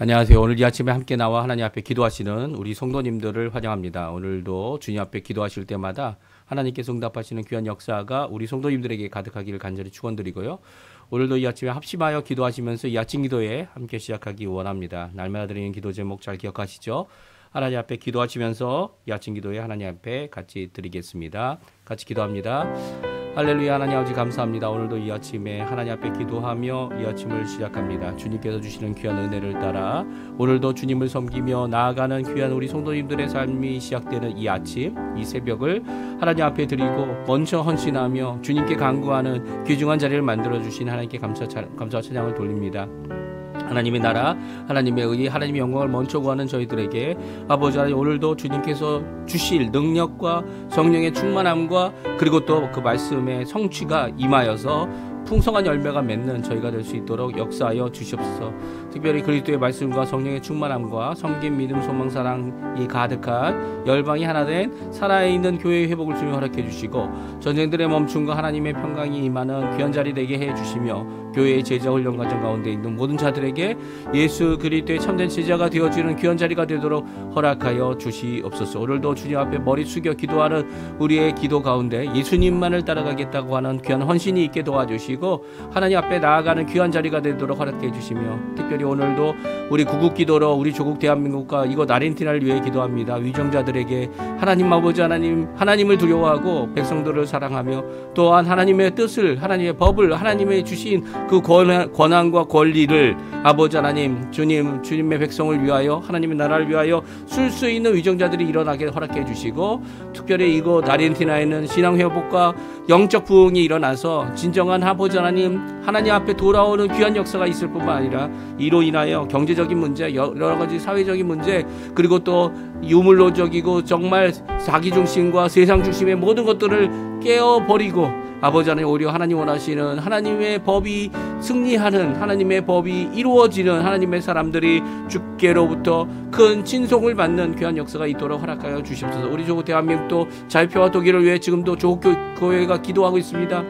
안녕하세요. 오늘 이 아침에 함께 나와 하나님 앞에 기도하시는 우리 성도님들을 환영합니다. 오늘도 주님 앞에 기도하실 때마다 하나님께서 응답하시는 귀한 역사가 우리 성도님들에게 가득하기를 간절히 축원드리고요. 오늘도 이 아침에 합심하여 기도하시면서 이 아침 기도에 함께 시작하기 원합니다. 날마다 드리는 기도 제목 잘 기억하시죠? 하나님 앞에 기도하시면서 이 아침 기도에 하나님 앞에 같이 드리겠습니다. 같이 기도합니다. 할렐루야. 하나님 아버지 감사합니다. 오늘도 이 아침에 하나님 앞에 기도하며 이 아침을 시작합니다. 주님께서 주시는 귀한 은혜를 따라 오늘도 주님을 섬기며 나아가는 귀한 우리 성도님들의 삶이 시작되는 이 아침, 이 새벽을 하나님 앞에 드리고 먼저 헌신하며 주님께 간구하는 귀중한 자리를 만들어주신 하나님께 감사와 찬양을 돌립니다. 하나님의 나라, 하나님의 의, 하나님의 영광을 먼저 구하는 저희들에게 아버지 하나님 오늘도 주님께서 주실 능력과 성령의 충만함과 그리고 또 그 말씀의 성취가 임하여서 풍성한 열매가 맺는 저희가 될 수 있도록 역사하여 주시옵소서. 특별히 그리스도의 말씀과 성령의 충만함과 섬김, 믿음, 소망, 사랑이 가득한 열방이 하나 된 살아있는 교회의 회복을 주님 허락해 주시고 전쟁들의 멈춤과 하나님의 평강이 임하는 귀한 자리 되게 해 주시며 교회의 제자 훈련 과정 가운데 있는 모든 자들에게 예수 그리스도의 참된 제자가 되어지는 귀한 자리가 되도록 허락하여 주시옵소서. 오늘도 주님 앞에 머리 숙여 기도하는 우리의 기도 가운데 예수님만을 따라가겠다고 하는 귀한 헌신이 있게 도와주시고 하나님 앞에 나아가는 귀한 자리가 되도록 허락해 주시며 특별히 오늘도 우리 구국기도로 우리 조국 대한민국과 이곳 아르헨티나를 위해 기도합니다. 위정자들에게 하나님 아버지 하나님을 두려워하고 백성들을 사랑하며 또한 하나님의 뜻을 하나님의 법을 하나님의 주신 그 권한과 권리를 아버지 하나님 주님의 백성을 위하여 하나님의 나라를 위하여 쓸 수 있는 위정자들이 일어나게 허락해 주시고 특별히 이곳 아르헨티나에는 신앙 회복과 영적 부흥이 일어나서 진정한 아버지 하나님 앞에 돌아오는 귀한 역사가 있을 뿐만 아니라 이로 인하여 경제적인 문제, 여러 가지 사회적인 문제, 그리고 또 유물론적이고 정말 자기 중심과 세상 중심의 모든 것들을 깨어버리고 아버지 하나님 오히려 하나님 원하시는 하나님의 법이 승리하는 하나님의 법이 이루어지는 하나님의 사람들이 주께로부터 큰 친송을 받는 귀한 역사가 있도록 허락하여 주시옵소서. 우리 조국 대한민국도 자유평화 통일을 위해 지금도 조국교회가 기도하고 있습니다.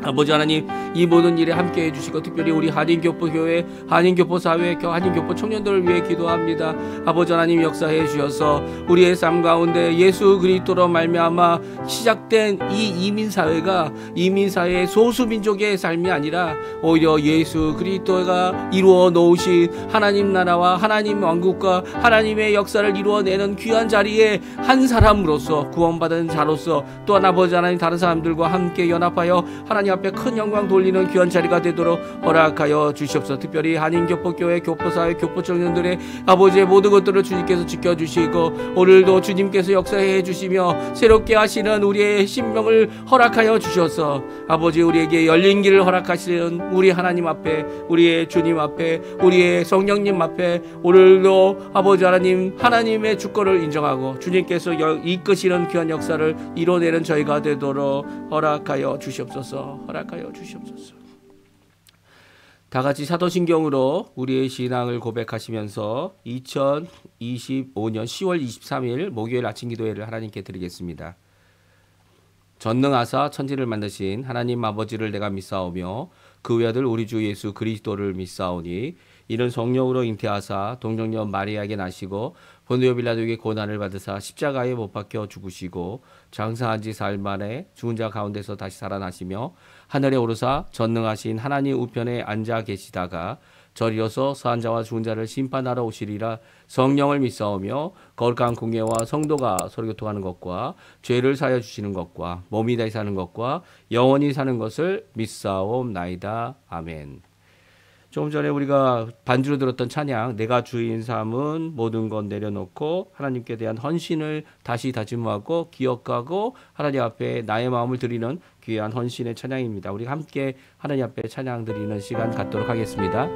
아버지 하나님 이 모든 일에 함께해 주시고 특별히 우리 한인교포교회, 한인교포사회, 한인교포 청년들을 위해 기도합니다. 아버지 하나님 역사해 주셔서 우리의 삶 가운데 예수 그리스도로 말미암아 시작된 이 이민사회가 이민사회의 소수민족의 삶이 아니라 오히려 예수 그리스도가 이루어 놓으신 하나님 나라와 하나님 왕국과 하나님의 역사를 이루어내는 귀한 자리에 한 사람으로서 구원받은 자로서 또한 아버지 하나님 다른 사람들과 함께 연합하여 하나님 앞에 큰 영광 돌리는 귀한 자리가 되도록 허락하여 주시옵소서. 특별히 한인교포교회, 교포사회, 교포청년들의 아버지의 모든 것들을 주님께서 지켜주시고 오늘도 주님께서 역사해 주시며 새롭게 하시는 우리의 신명을 허락하여 주셔서 아버지 우리에게 열린 길을 허락하시는 우리 하나님 앞에 우리의 주님 앞에 우리의 성령님 앞에 오늘도 아버지 하나님의 주권을 인정하고 주님께서 이끄시는 귀한 역사를 이뤄내는 저희가 되도록 허락하여 주시옵소서. 허락하여 주시옵소서. 다 같이 사도신경으로 우리의 신앙을 고백하시면서 2025년 10월 23일 목요일 아침 기도회를 하나님께 드리겠습니다. 전능하사 천지를 만드신 하나님 아버지를 내가 믿사오며 그 외아들 우리 주 예수 그리스도를 믿사오니 이는 성령으로 잉태하사 동정녀 마리아에게 나시고 본디오 빌라도에게 고난을 받으사 십자가에 못 박혀 죽으시고 장사한 지 사흘 만에 죽은 자 가운데서 다시 살아나시며 하늘에 오르사 전능하신 하나님 우편에 앉아 계시다가 저리어서 서한 자와 죽은 자를 심판하러 오시리라. 성령을 믿사오며 거룩한 공예와 성도가 서로 교통하는 것과 죄를 사하여 주시는 것과 몸이 다시 사는 것과 영원히 사는 것을 믿사옵나이다. 아멘. 조금 전에 우리가 반주로 들었던 찬양 내가 주인 삼은 모든 것 내려놓고 하나님께 대한 헌신을 다시 다짐하고 기억하고 하나님 앞에 나의 마음을 드리는 귀한 헌신의 찬양입니다. 우리 함께 하나님 앞에 찬양 드리는 시간 갖도록 하겠습니다.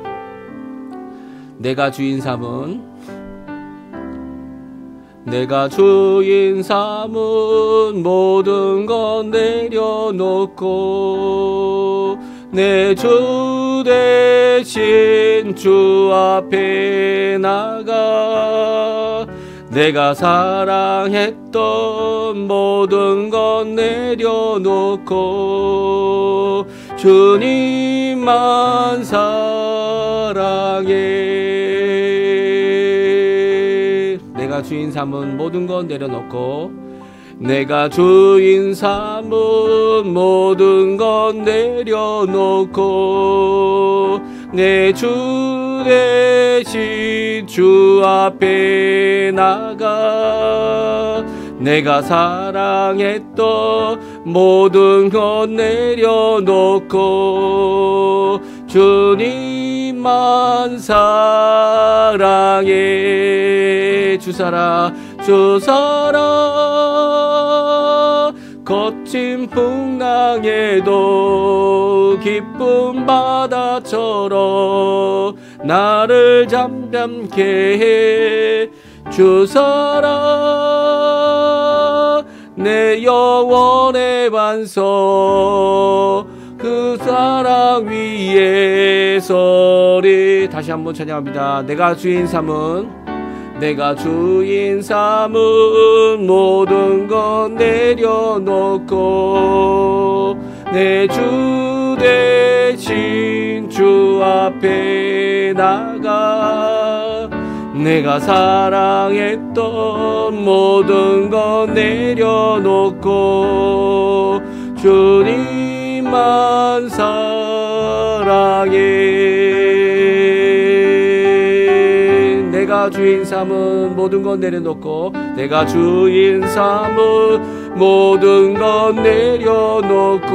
내가 주인 삼은 모든 것 내려놓고 내 주 대신 주 앞에 나가 내가 사랑했던 모든 것 내려놓고 주님만 사랑해 내가 주인 삼은 모든 것 내려놓고 내가 주인 삼은 모든 것 내려놓고 내 주 대신 주 앞에 나가 내가 사랑했던 모든 것 내려놓고 주님만 사랑해. 주 사랑 거친 풍랑에도 기쁜 바다처럼 나를 잠잠케 해. 주 사랑 내 영혼의 반석 그 사랑 위에 서리. 다시 한번 찬양합니다. 내가 주인 삼은 모든 것 내려놓고 내 주 대신 주 앞에 나가 내가 사랑했던 모든 것 내려놓고 주님만 사랑해. 내가 주인 삼은 모든 것 내려놓고 내가 주인 삼은 모든 것 내려놓고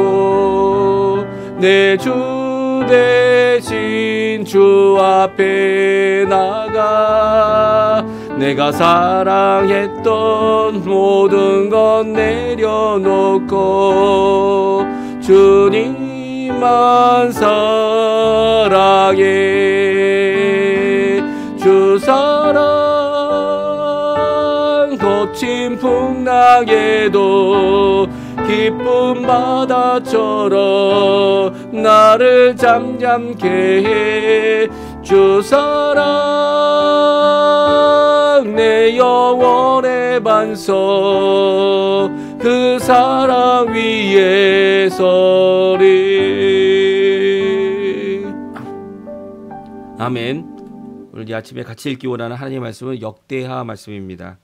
내 주 대신 주 앞에 나가 내가 사랑했던 모든 것 내려놓고 주님만 사랑해. 주 사랑 거친 풍랑에도 기쁜 바다처럼 나를 잠잠케 해. 주 사랑 내 영혼의 반석 그 사랑 위에 서리. 아멘. 오늘 이 아침에 같이 읽기 원하는 하나님의 말씀은 역대하 말씀입니다.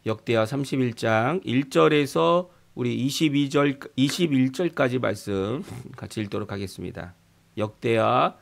역대하 31장 1절에서 우리 21절까지 말씀 같이 읽도록 하겠습니다. 역대하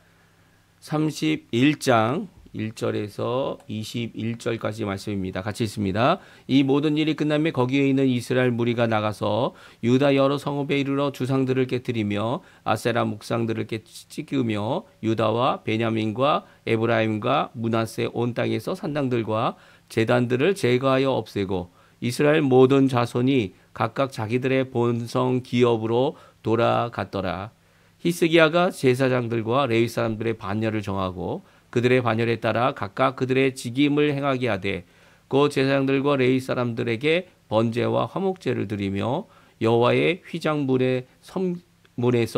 31장 1절에서 21절까지 말씀입니다. 같이 읽습니다. 이 모든 일이 끝나며 거기에 있는 이스라엘 무리가 나가서 유다 여러 성읍에 이르러 주상들을 깨뜨리며 아세라 묵상들을 찍으며 유다와 베냐민과 에브라임과 므낫세 온 땅에서 산당들과 제단들을 제거하여 없애고 이스라엘 모든 자손이 각각 자기들의 본성 기업으로 돌아갔더라. 히스기야가 제사장들과 레위 사람들의 반열을 정하고 그들의 반열에 따라 각각 그들의 직임을 행하게 하되 그 제사장들과 레위 사람들에게 번제와 화목제를 드리며 여호와의 휘장문에서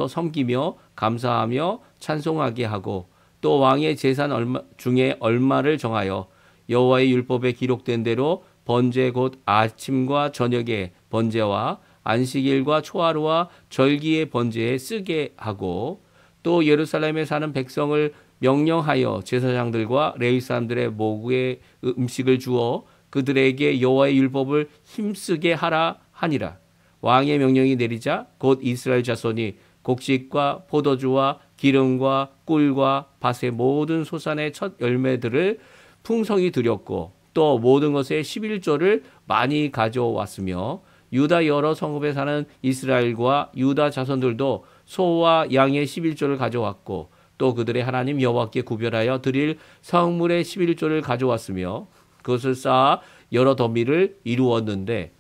섬기며 감사하며 찬송하게 하고 또 왕의 제산 중에 얼마를 정하여 여호와의 율법에 기록된 대로 번제 곧 아침과 저녁의 번제와 안식일과 초하루와 절기의 번제에 쓰게 하고 또 예루살렘에 사는 백성을 명령하여 제사장들과 레위 사람들의 모구에 음식을 주어 그들에게 여호와의 율법을 힘쓰게 하라 하니라. 왕의 명령이 내리자 곧 이스라엘 자손이 곡식과 포도주와 기름과 꿀과 밭의 모든 소산의 첫 열매들을 풍성히 드렸고 또 모든 것의 11조를 많이 가져왔으며 유다 여러 성읍에 사는 이스라엘과 유다 자손들도 소와 양의 11조를 가져왔고 또 그들의 하나님 여호와께 구별하여 드릴 성물의 11조를 가져왔으며 그것을 쌓아 여러 더미를 이루었는데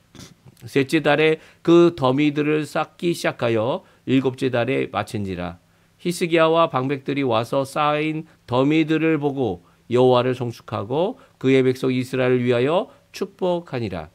셋째 달에 그 더미들을 쌓기 시작하여 일곱째 달에 마친지라. 히스기야와 방백들이 와서 쌓인 더미들을 보고 여호와를 송축하고 그의 백성 이스라엘을 위하여 축복하니라.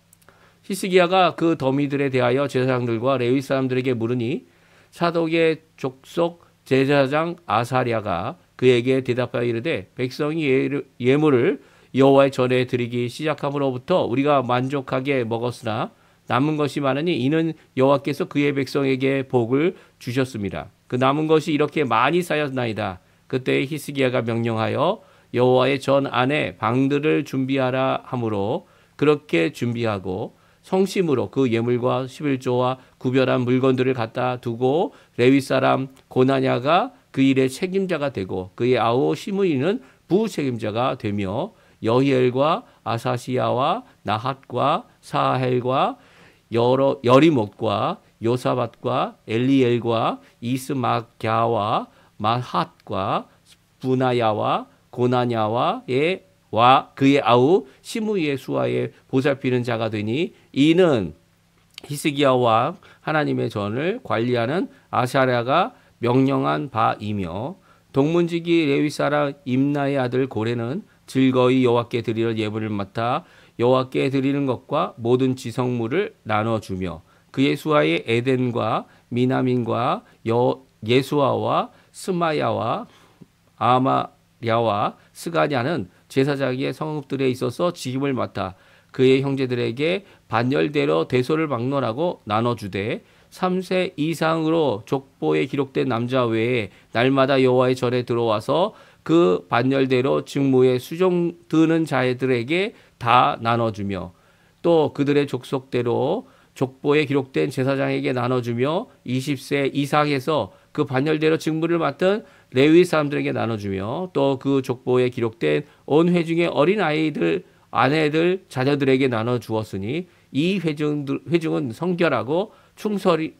히스기야가 그 더미들에 대하여 제사장들과 레위 사람들에게 물으니 사독의 족속 제사장 아사랴가 그에게 대답하여 이르되 백성이 예물을 여호와의 전에 드리기 시작함으로부터 우리가 만족하게 먹었으나 남은 것이 많으니 이는 여호와께서 그의 백성에게 복을 주셨습니다. 그 남은 것이 이렇게 많이 쌓였나이다. 그때 히스기야가 명령하여 여호와의 전 안에 방들을 준비하라 하므로 그렇게 준비하고 성심으로 그 예물과 11조와 구별한 물건들을 갖다 두고 레위 사람 고나냐가 그 일의 책임자가 되고 그의 아우 시므이는 부책임자가 되며 여히엘과 아사시야와 나핫과 사헬과 여리못과 요사밧과 엘리엘과 이스마갸와 마핫과 부나야와 고나냐와 그의 아우 시므이의 수하에 보살피는 자가 되니 이는 히스기야 왕 하나님의 전을 관리하는 아사랴가 명령한 바이며 동문지기 레위 사람 임나의 아들 고레는 즐거이 여호와께 드리는 예물을 맡아 여호와께 드리는 것과 모든 지성물을 나눠주며 그의 수하에 에덴과 미나민과 예수아와 스마야와 아마랴와 스가냐는 제사장의 성읍들에 있어서 직임을 맡아 그의 형제들에게 반열대로 대소를 막론하고 나눠주되 3세 이상으로 족보에 기록된 남자 외에 날마다 여호와의 절에 들어와서 그 반열대로 직무에 수종 드는 자들에게 다 나눠주며 또 그들의 족속대로 족보에 기록된 제사장에게 나눠주며 20세 이상에서 그 반열대로 직무를 맡은 레위 사람들에게 나눠주며 또 그 족보에 기록된 온 회중의 어린 아이들 아내들 자녀들에게 나눠주었으니 이 회중은 성결하고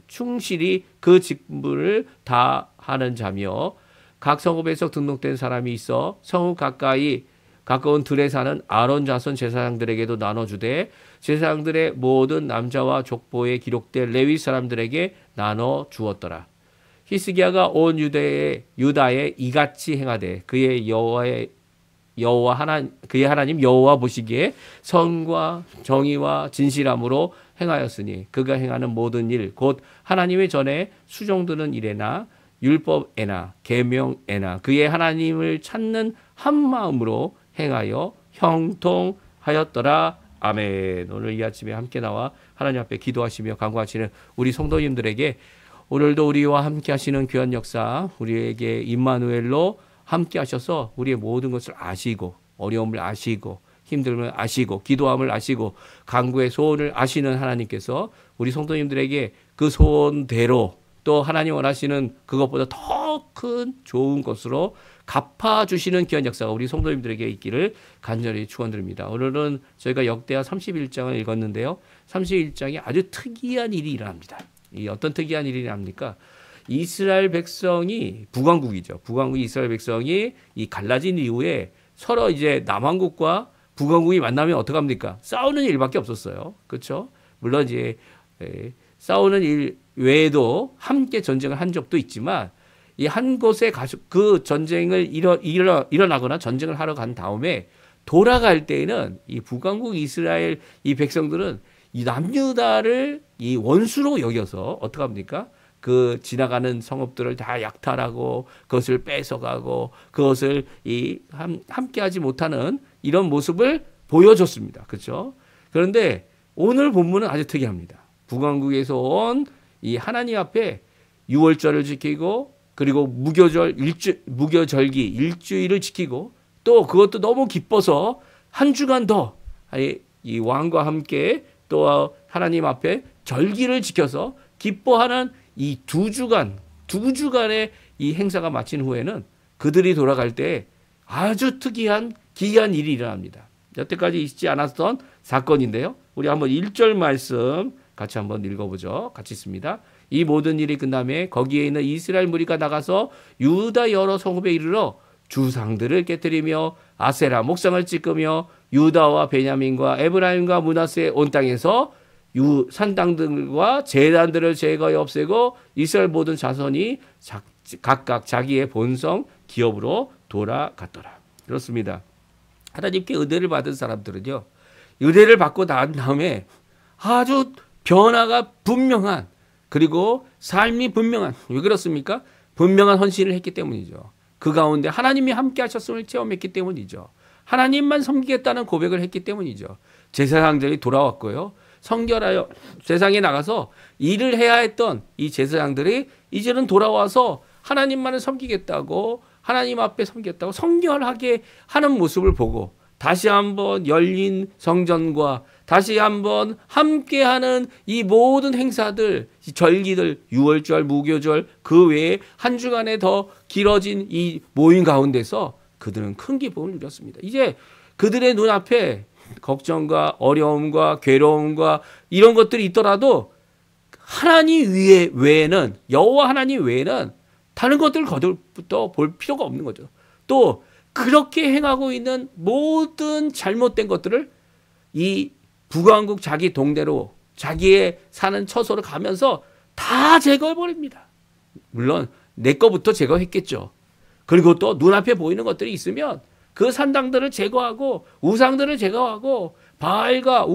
충실히 그 직무를 다 하는 자며 각 성읍에서 등록된 사람이 있어 성읍 가까운 들에 사는 아론 자손 제사장들에게도 나눠주되 제사장들의 모든 남자와 족보에 기록된 레위 사람들에게 나눠 주었더라. 히스기야가 온 유다에 이같이 행하되 그의 하나님 여호와 보시기에 선과 정의와 진실함으로 행하였으니 그가 행하는 모든 일 곧 하나님의 전에 수종드는 일에나 율법에나 계명에나 그의 하나님을 찾는 한 마음으로 행하여 형통하였더라. 아멘. 오늘 이 아침에 함께 나와 하나님 앞에 기도하시며 간구하시는 우리 성도님들에게 오늘도 우리와 함께 하시는 귀한 역사 우리에게 임마누엘로 함께 하셔서 우리의 모든 것을 아시고 어려움을 아시고 힘듦을 아시고 기도함을 아시고 간구의 소원을 아시는 하나님께서 우리 성도님들에게 그 소원대로 또 하나님 원하시는 그것보다 더 큰 좋은 것으로 갚아주시는 귀한 역사가 우리 성도님들에게 있기를 간절히 축원드립니다. 오늘은 저희가 역대하 31장을 읽었는데요. 31장에 아주 특이한 일이 일어납니다. 이 어떤 특이한 일이 일어납니까? 이스라엘 백성이 북왕국이죠. 북왕국 이스라엘 백성이 이 갈라진 이후에 서로 이제 남왕국과 북왕국이 만나면 어떡합니까? 싸우는 일밖에 없었어요. 그렇죠? 물론 이제 싸우는 일 외에도 함께 전쟁을 한 적도 있지만 이 한 곳에 가서 그 전쟁을 일어나거나 전쟁을 하러 간 다음에 돌아갈 때에는 이 북왕국 이스라엘 이 백성들은 이 남유다를 이 원수로 여겨서 어떡합니까? 그 지나가는 성읍들을 다 약탈하고 그것을 뺏어가고 그것을 함께하지 못하는 이런 모습을 보여줬습니다. 그렇죠? 그런데 오늘 본문은 아주 특이합니다. 북왕국에서 온 이 하나님 앞에 유월절을 지키고 그리고 무교절기 일주일을 지키고 또 그것도 너무 기뻐서 한 주간 더 이 왕과 함께 또 하나님 앞에 절기를 지켜서 기뻐하는 이 두 주간의 이 행사가 마친 후에는 그들이 돌아갈 때 아주 특이한 기이한 일이 일어납니다. 여태까지 있지 않았던 사건인데요. 우리 한번 1절 말씀 같이 한번 읽어보죠. 같이 있습니다. 이 모든 일이 끝남에 거기에 있는 이스라엘 무리가 나가서 유다 여러 성읍에 이르러 주상들을 깨뜨리며 아세라 목상을 찢으며 유다와 베냐민과 에브라임과 므낫세 온 땅에서 산당들과 제단들을 제거해 없애고 이스라엘 모든 자손이 각각 자기의 본성 기업으로 돌아갔더라. 그렇습니다. 하나님께 은혜를 받은 사람들은요. 은혜를 받고 난 다음에 아주 변화가 분명한 그리고 삶이 분명한 왜 그렇습니까? 분명한 헌신을 했기 때문이죠. 그 가운데 하나님이 함께 하셨음을 체험했기 때문이죠. 하나님만 섬기겠다는 고백을 했기 때문이죠. 제사장들이 돌아왔고요. 성결하여 세상에 나가서 일을 해야 했던 이 제사장들이 이제는 돌아와서 하나님만을 섬기겠다고 하나님 앞에 섬기겠다고 성결하게 하는 모습을 보고 다시 한번 열린 성전과 다시 한번 함께하는 이 모든 행사들, 이 절기들, 유월절, 무교절, 그 외에 한 주간에 더 길어진 이 모임 가운데서 그들은 큰 기쁨을 누렸습니다. 이제 그들의 눈앞에 걱정과 어려움과 괴로움과 이런 것들이 있더라도 하나님 외에는, 여호와 하나님 외에는 다른 것들을 거들부터 볼 필요가 없는 거죠. 또 그렇게 행하고 있는 모든 잘못된 것들을 이 북왕국 자기 동네로, 자기의 사는 처소로 가면서 다 제거해버립니다. 물론 내 거부터 제거했겠죠. 그리고 또 눈앞에 보이는 것들이 있으면 그 산당들을 제거하고 우상들을 제거하고 바알과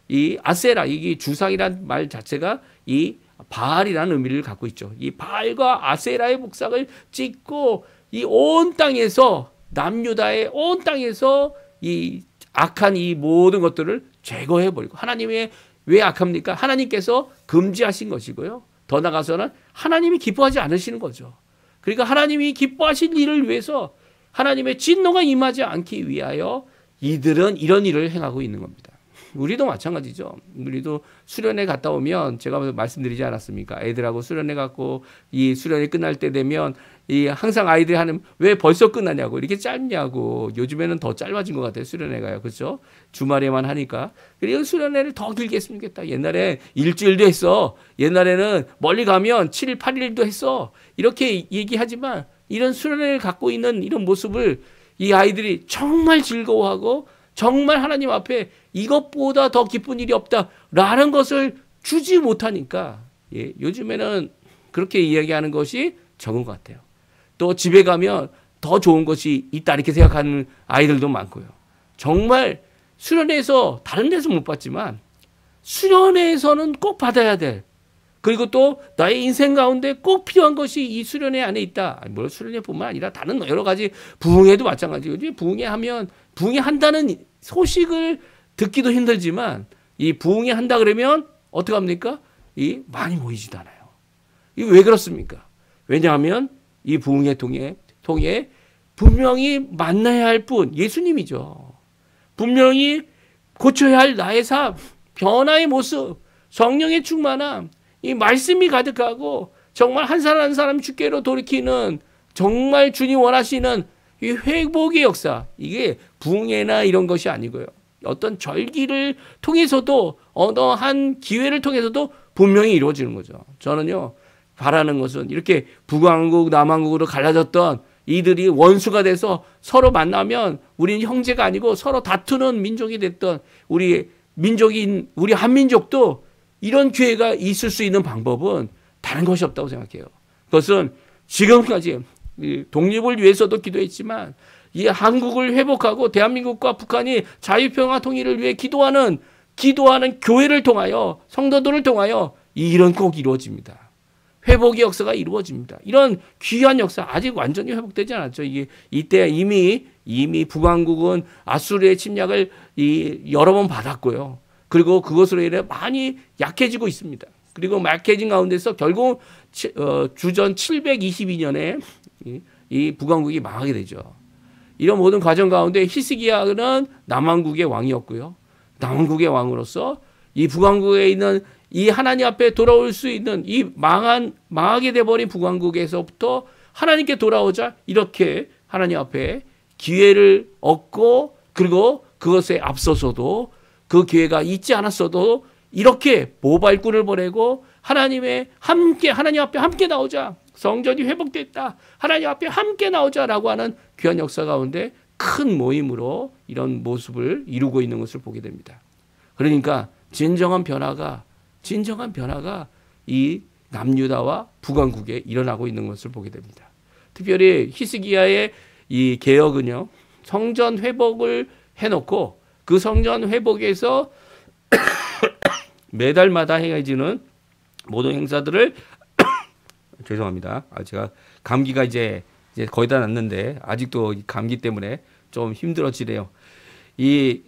이 아세라, 이게 주상이란 말 자체가 이 바알이라는 의미를 갖고 있죠. 이 바알과 아세라의 목상을 찍고 이 온 땅에서, 남유다의 온 땅에서 이 악한 이 모든 것들을 제거해버리고, 하나님의 왜 악합니까? 하나님께서 금지하신 것이고요. 더 나아가서는 하나님이 기뻐하지 않으시는 거죠. 그러니까 하나님이 기뻐하실 일을 위해서 하나님의 진노가 임하지 않기 위하여 이들은 이런 일을 행하고 있는 겁니다. 우리도 마찬가지죠. 우리도 수련회 갔다 오면 제가 말씀드리지 않았습니까? 애들하고 수련회 갔고 이 수련회 끝날 때 되면 이 항상 아이들이 하는 왜 벌써 끝나냐고, 이렇게 짧냐고. 요즘에는 더 짧아진 것 같아요. 수련회가요. 그렇죠? 주말에만 하니까. 그리고 수련회를 더 길게 했으면 좋겠다. 옛날에 일주일도 했어. 옛날에는 멀리 가면 7일, 8일도 했어. 이렇게 얘기하지만 이런 수련회를 갖고 있는 이런 모습을 이 아이들이 정말 즐거워하고 정말 하나님 앞에 이것보다 더 기쁜 일이 없다라는 것을 주지 못하니까, 예, 요즘에는 그렇게 이야기하는 것이 적은 것 같아요. 또 집에 가면 더 좋은 것이 있다 이렇게 생각하는 아이들도 많고요. 정말 수련회에서 다른 데서 못 받지만 수련회에서는 꼭 받아야 될, 그리고 또 나의 인생 가운데 꼭 필요한 것이 이 수련회 안에 있다. 물론 수련회뿐만 아니라 다른 여러 가지 부흥회도 마찬가지예요. 부흥회하면 부흥회한다는 소식을 듣기도 힘들지만 이 부흥회 한다 그러면 어떻게 합니까? 이 많이 모이지도 않아요. 이게 왜 그렇습니까? 왜냐하면 이 부흥회 통해 분명히 만나야 할 분, 예수님이죠. 분명히 고쳐야 할 나의 삶, 변화의 모습, 성령의 충만함, 이 말씀이 가득하고 정말 한 사람 한 사람 주께로 돌이키는, 정말 주님 원하시는 이 회복의 역사, 이게 부흥회나 이런 것이 아니고요. 어떤 절기를 통해서도, 어느 한 기회를 통해서도 분명히 이루어지는 거죠. 저는요, 바라는 것은 이렇게 북왕국, 남왕국으로 갈라졌던 이들이 원수가 돼서 서로 만나면 우리는 형제가 아니고 서로 다투는 민족이 됐던 우리 민족인, 우리 한민족도 이런 기회가 있을 수 있는 방법은 다른 것이 없다고 생각해요. 그것은 지금까지 독립을 위해서도 기도했지만 이 한국을 회복하고 대한민국과 북한이 자유평화 통일을 위해 기도하는 교회를 통하여, 성도들을 통하여 이런 꼭 이루어집니다. 회복의 역사가 이루어집니다. 이런 귀한 역사 아직 완전히 회복되지 않았죠. 이때 이미 북왕국은 아수르의 침략을 여러 번 받았고요. 그리고 그것으로 인해 많이 약해지고 있습니다. 그리고 약해진 가운데서 결국 주전 722년에 이 북왕국이 망하게 되죠. 이런 모든 과정 가운데 히스기야는 남왕국의 왕이었고요. 남왕국의 왕으로서 이 북왕국에 있는 이 하나님 앞에 돌아올 수 있는 이 망하게 돼버린 북왕국에서부터 하나님께 돌아오자 이렇게 하나님 앞에 기회를 얻고, 그리고 그것에 앞서서도 그 기회가 있지 않았어도 이렇게 모발꾼을 보내고 하나님 앞에 함께 나오자, 성전이 회복됐다, 하나님 앞에 함께 나오자라고 하는 귀한 역사 가운데 큰 모임으로 이런 모습을 이루고 있는 것을 보게 됩니다. 그러니까 진정한 변화가 이 남유다와 북왕국에 일어나고 있는 것을 보게 됩니다. 특별히 히스기야의 이 개혁은요, 성전 회복을 해놓고 그 성전 회복에서 매달마다 행해지는 모든 행사들을 죄송합니다. 제가 감기가 이제 거의 다 났는데 아직도 감기 때문에 좀 힘들어지네요.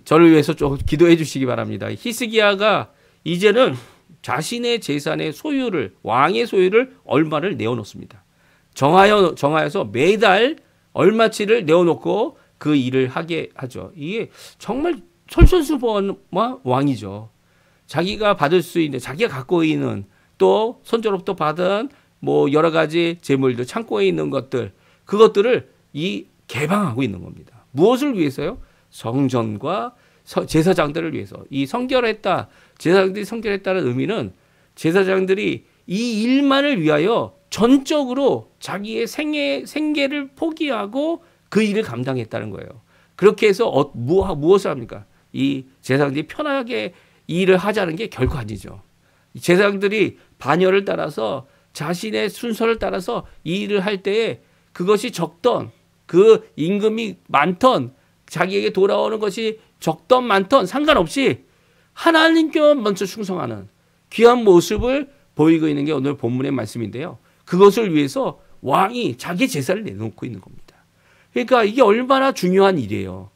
저를 위해서 좀 기도해 주시기 바랍니다. 히스기야가 이제는 자신의 재산의 소유를, 왕의 소유를 얼마를 내어놓습니다. 정하여서 매달 얼마치를 내어놓고 그 일을 하게 하죠. 이게 정말 솔선수범한 왕이죠. 자기가 받을 수 있는, 자기가 갖고 있는 또 선조로부터 받은 뭐 여러 가지 재물들, 창고에 있는 것들, 그것들을 이 개방하고 있는 겁니다. 무엇을 위해서요? 성전과 제사장들을 위해서. 이 성결했다, 제사장들이 성결했다는 의미는 제사장들이 이 일만을 위하여 전적으로 자기의 생계를 포기하고 그 일을 감당했다는 거예요. 그렇게 해서 무엇을 합니까? 이 제사장들이 편하게 일을 하자는 게 결코 아니죠. 제사장들이 반열을 따라서 자신의 순서를 따라서 이 일을 할 때에 그것이 적던, 그 임금이 많던, 자기에게 돌아오는 것이 적던 많던 상관없이 하나님께만 먼저 충성하는 귀한 모습을 보이고 있는 게 오늘 본문의 말씀인데요. 그것을 위해서 왕이 자기 제사를 내놓고 있는 겁니다. 그러니까 이게 얼마나 중요한 일이에요.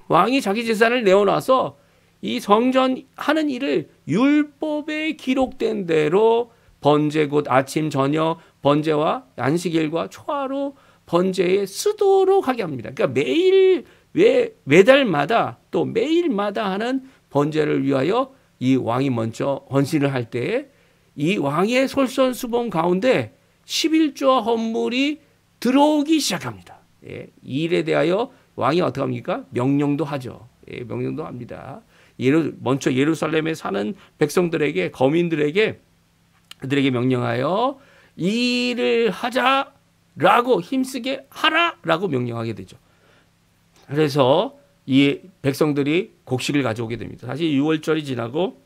왕이 자기 제사를 내어놔서 이 성전 하는 일을 율법에 기록된 대로 번제 곧 아침 저녁 번제와 안식일과 초하루 번제에 쓰도록 하게 합니다. 그러니까 매달마다 또 매일마다 하는 번제를 위하여 이 왕이 먼저 헌신을 할 때에 이 왕의 솔선수범 가운데 11조와 헌물이 들어오기 시작합니다. 이 일에 대하여 왕이 어떻게 합니까? 명령도 하죠. 명령도 합니다. 먼저 예루살렘에 사는 백성들에게, 거민들에게, 그들에게 명령하여 이 일을 하자라고, 힘쓰게 하라라고 명령하게 되죠. 그래서 이 백성들이 곡식을 가져오게 됩니다. 사실 6월절이 지나고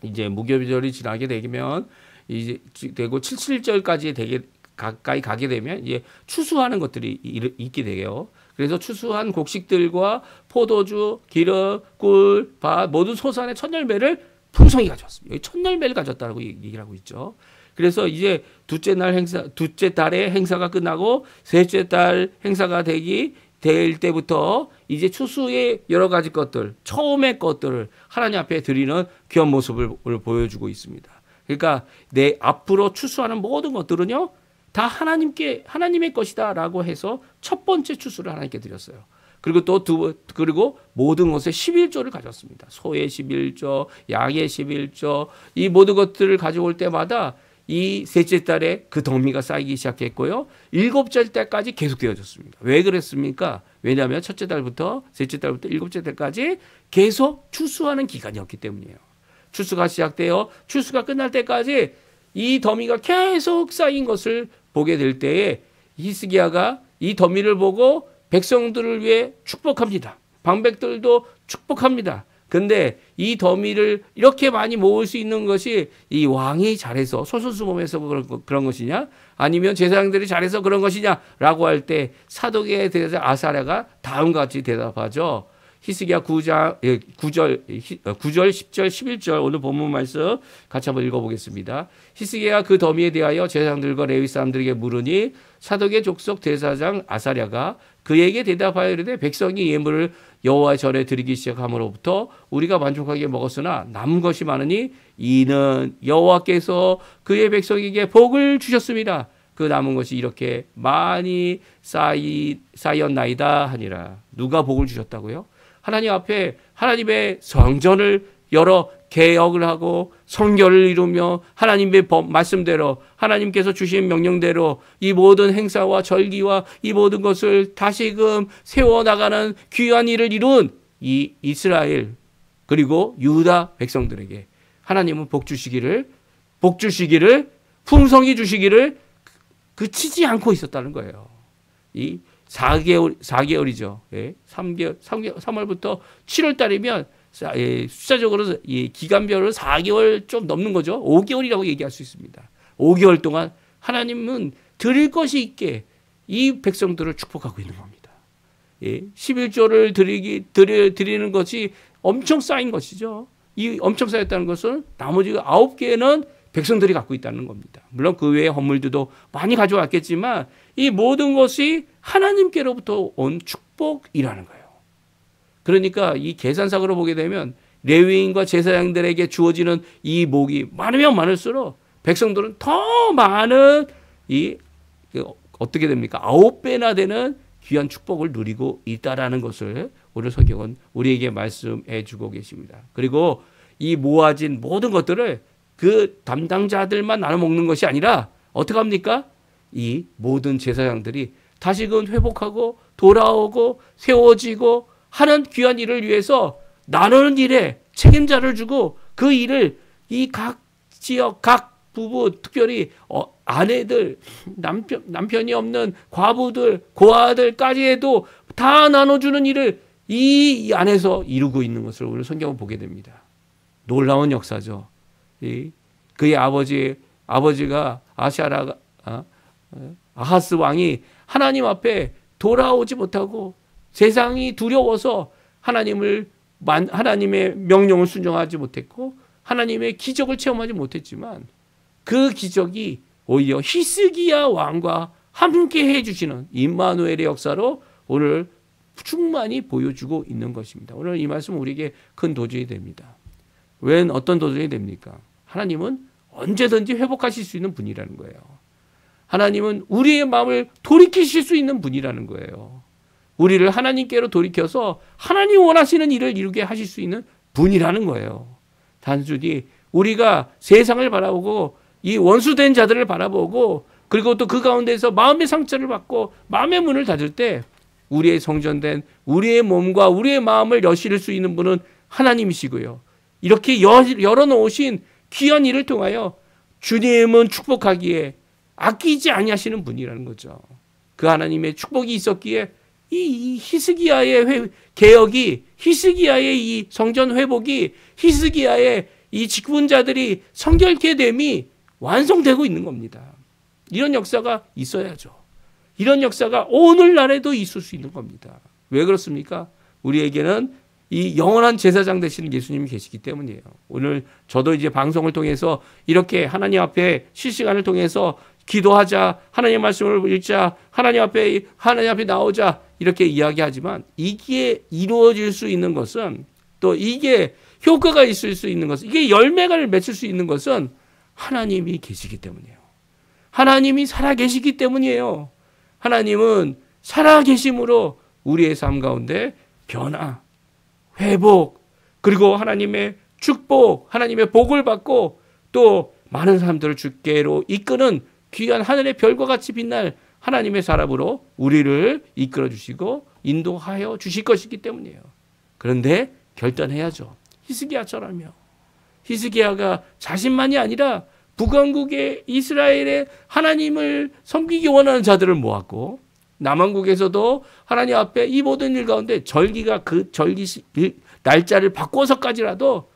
이제 무교절이 지나게 되면 이제 되고 7.7절까지 되게 가까이 가게 되면 이제 추수하는 것들이 있게 돼요. 그래서 추수한 곡식들과 포도주, 기름, 꿀, 밭 모든 소산의 첫 열매를 풍성히 가져왔습니다. 여기 첫 열매를 가져왔다고 얘기를 하고 있죠. 그래서 이제 둘째 달의 행사가 끝나고 셋째 달 행사가 될 때부터 이제 추수의 여러 가지 것들, 처음의 것들을 하나님 앞에 드리는 귀한 모습을 보여주고 있습니다. 그러니까 내 앞으로 추수하는 모든 것들은요, 다 하나님의 것이다라고 해서 첫 번째 추수를 하나님께 드렸어요. 그리고 그리고 모든 것의 11조를 가졌습니다. 소의 11조, 양의 11조, 이 모든 것들을 가져올 때마다 이 셋째 달에 그 덩미가 쌓이기 시작했고요. 일곱째 달까지 계속되어졌습니다. 왜 그랬습니까? 왜냐하면 첫째 달부터 셋째 달부터 일곱째 달까지 계속 추수하는 기간이었기 때문이에요. 추수가 시작되어 추수가 끝날 때까지 이 더미가 계속 쌓인 것을 보게 될 때에 히스기야가 이 더미를 보고 백성들을 위해 축복합니다. 방백들도 축복합니다. 근데 이 더미를 이렇게 많이 모을 수 있는 것이 이 왕이 잘해서 솔선수범해서 그런 것이냐, 아니면 제사장들이 잘해서 그런 것이냐라고 할 때 사독의 대장 아사랴가 다음과 같이 대답하죠. 히스기야 9절, 10절, 11절 오늘 본문 말씀 같이 한번 읽어보겠습니다. 히스기야가 그 더미에 대하여 제사장들과 레위 사람들에게 물으니 사독의 족속 대사장 아사랴가 그에게 대답하여 이르되 백성이 예물을 여호와의 전에 드리기 시작함으로부터 우리가 만족하게 먹었으나 남은 것이 많으니 이는 여호와께서 그의 백성에게 복을 주셨습니다. 그 남은 것이 이렇게 많이 쌓였나이다 하니라. 누가 복을 주셨다고요? 하나님 앞에 하나님의 성전을 열어 개혁을 하고 성결을 이루며 하나님의 말씀대로 하나님께서 주신 명령대로 이 모든 행사와 절기와 이 모든 것을 다시금 세워나가는 귀한 일을 이룬 이 이스라엘 그리고 유다 백성들에게 하나님은 복 주시기를 풍성히 주시기를 그치지 않고 있었다는 거예요. 이 4개월이죠. 3월부터 7월 달이면 숫자적으로 기간별로 4개월 좀 넘는 거죠. 5개월이라고 얘기할 수 있습니다. 5개월 동안 하나님은 드릴 것이 있게 이 백성들을 축복하고 있는 겁니다. 11조를 드리는 것이 엄청 쌓인 것이죠. 이 엄청 쌓였다는 것은 나머지 9개는 백성들이 갖고 있다는 겁니다. 물론 그 외에 헌물들도 많이 가져왔겠지만 이 모든 것이 하나님께로부터 온 축복이라는 거예요. 그러니까 이 계산상으로 보게 되면 레위인과 제사장들에게 주어지는 이 복이 많으면 많을수록 백성들은 더 많은 어떻게 됩니까? 9배나 되는 귀한 축복을 누리고 있다라는 것을 오늘 성경은 우리에게 말씀해 주고 계십니다. 그리고 이 모아진 모든 것들을 그 담당자들만 나눠 먹는 것이 아니라 어떻게 합니까? 이 모든 제사장들이 다시금 회복하고 돌아오고 세워지고 하는 귀한 일을 위해서 나누는 일에 책임자를 주고 그 일을 이 각 지역 각 부부 특별히 아내들 남편이 없는 과부들 고아들까지 해도 다 나눠주는 일을 이 안에서 이루고 있는 것을 오늘 성경을 보게 됩니다. 놀라운 역사죠. 그의 아버지가 아하스 왕이 하나님 앞에 돌아오지 못하고 세상이 두려워서 하나님의 명령을 순종하지 못했고 하나님의 기적을 체험하지 못했지만 그 기적이 오히려 히스기야 왕과 함께 해주시는 임마누엘의 역사로 오늘 충만히 보여주고 있는 것입니다. 오늘 이 말씀은 우리에게 큰 도전이 됩니다. 웬 어떤 도전이 됩니까? 하나님은 언제든지 회복하실 수 있는 분이라는 거예요. 하나님은 우리의 마음을 돌이키실 수 있는 분이라는 거예요. 우리를 하나님께로 돌이켜서 하나님 원하시는 일을 이루게 하실 수 있는 분이라는 거예요. 단순히 우리가 세상을 바라보고 이 원수된 자들을 바라보고 그리고 또 그 가운데서 마음의 상처를 받고 마음의 문을 닫을 때 우리의 성전된 우리의 몸과 우리의 마음을 여실 수 있는 분은 하나님이시고요. 이렇게 열어놓으신 귀한 일을 통하여 주님은 축복하기에 아끼지 아니하시는 분이라는 거죠. 그 하나님의 축복이 있었기에 이 히스기야의 개혁이 히스기야의 이 성전 회복이 히스기야의 이 직분자들이 성결케 됨이 완성되고 있는 겁니다. 이런 역사가 있어야죠. 이런 역사가 오늘날에도 있을 수 있는 겁니다. 왜 그렇습니까? 우리에게는 이 영원한 제사장 되시는 예수님이 계시기 때문이에요. 오늘 저도 이제 방송을 통해서 이렇게 하나님 앞에 실시간을 통해서 기도하자, 하나님 말씀을 읽자, 하나님 앞에 나오자 이렇게 이야기하지만 이게 이루어질 수 있는 것은 또 이게 효과가 있을 수 있는 것은 이게 열매가 맺을 수 있는 것은 하나님이 계시기 때문이에요. 하나님이 살아계시기 때문이에요. 하나님은 살아계심으로 우리의 삶 가운데 변화, 회복, 그리고 하나님의 축복, 하나님의 복을 받고 또 많은 사람들을 주께로 이끄는 귀한 하늘의 별과 같이 빛날 하나님의 사람으로 우리를 이끌어 주시고 인도하여 주실 것이기 때문이에요. 그런데 결단해야죠. 히스기야처럼요. 히스기야가 자신만이 아니라 북왕국의 이스라엘의 하나님을 섬기기 원하는 자들을 모았고 남왕국에서도 하나님 앞에 이 모든 일 가운데 절기가 그 절기 날짜를 바꿔서까지라도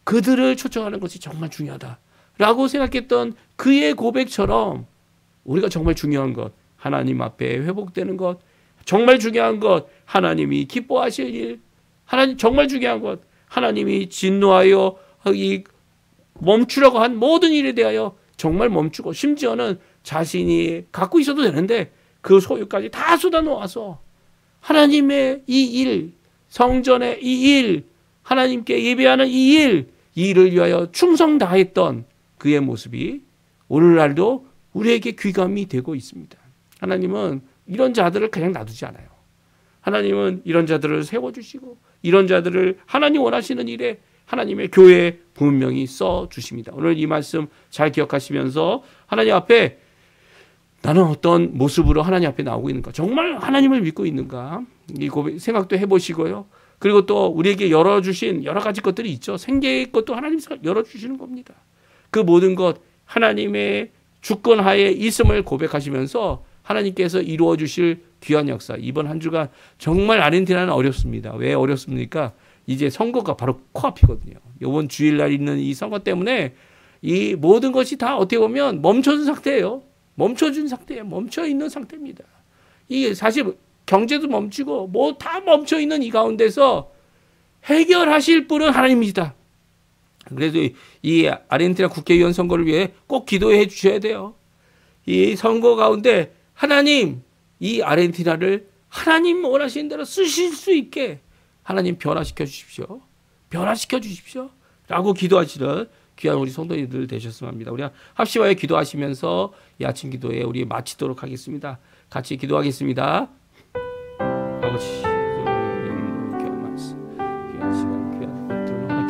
그들을 초청하는 것이 정말 중요하다라고 생각했던 그의 고백처럼 우리가 정말 중요한 것, 하나님 앞에 회복되는 것, 정말 중요한 것, 하나님이 기뻐하실 일, 하나님 정말 중요한 것, 하나님이 진노하여 멈추라고 한 모든 일에 대하여 정말 멈추고 심지어는 자신이 갖고 있어도 되는데 그 소유까지 다 쏟아놓아서 하나님의 이 일, 성전의 이 일, 하나님께 예배하는 이 일을 위하여 충성 다했던 그의 모습이 오늘날도 우리에게 귀감이 되고 있습니다. 하나님은 이런 자들을 그냥 놔두지 않아요. 하나님은 이런 자들을 세워주시고 이런 자들을 하나님 원하시는 일에 하나님의 교회에 분명히 써주십니다. 오늘 이 말씀 잘 기억하시면서 하나님 앞에 나는 어떤 모습으로 하나님 앞에 나오고 있는가? 정말 하나님을 믿고 있는가? 이 고백 생각도 해보시고요. 그리고 또 우리에게 열어주신 여러 가지 것들이 있죠. 생계의 것도 하나님께서 열어주시는 겁니다. 그 모든 것 하나님의 주권하에 있음을 고백하시면서 하나님께서 이루어 주실 귀한 역사. 이번 한 주간 정말 아르헨티나는 어렵습니다. 왜 어렵습니까? 이제 선거가 바로 코앞이거든요. 이번 주일날 있는 이 선거 때문에 이 모든 것이 다 어떻게 보면 멈춰진 상태예요. 멈춰진 상태예요. 멈춰있는 상태입니다. 이게 사실 경제도 멈추고 뭐 다 멈춰있는 이 가운데서 해결하실 분은 하나님이시다. 그래서 이 아르헨티나 국회의원 선거를 위해 꼭 기도해 주셔야 돼요. 이 선거 가운데 하나님 이 아르헨티나를 하나님 원하시는 대로 쓰실 수 있게 하나님 변화시켜 주십시오. 변화시켜 주십시오. 라고 기도하시는 귀한 우리 성도님들 되셨으면 합니다. 우리 합심하여 기도하시면서 이 아침 기도에 우리 마치도록 하겠습니다. 같이 기도하겠습니다.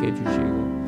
함께 해주시고